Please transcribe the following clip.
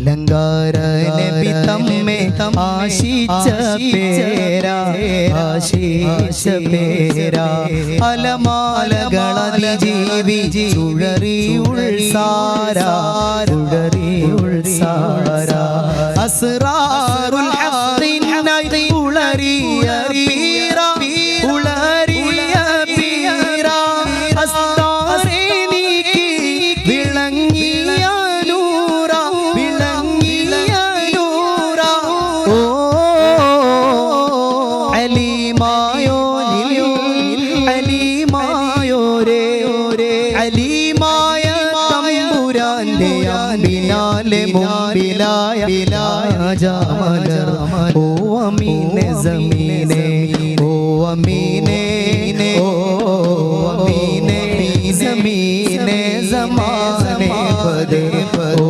അലങ്കാര നബി തമ്മെ ആശിച്ച പേരാ ആശിച്ച പേരാ അലമാലകളി ജീവി ചുഴറി ഉൾസാരാ ചുഴറി ഉൾസാരാ അസ്റാറുൽ ഹഖിനായി ഉളറിയ പീര ഉളറിയ പീര അസ്താരെ നീക്കി വിളങ്ങിയ നൂറ വിളങ്ങിയ നൂറ ഓ അലിമായോനിൽ അലിമായോരേ അലിമായ തമ്പുരാന്റെ അമ്പിനാലെ മുമ്പിലായ ജാമല ഓ അമീനെ സമീനെ ഓ അമീനെ ഓ അമീനെ സമീനെ സമാനെ പദേ ഓ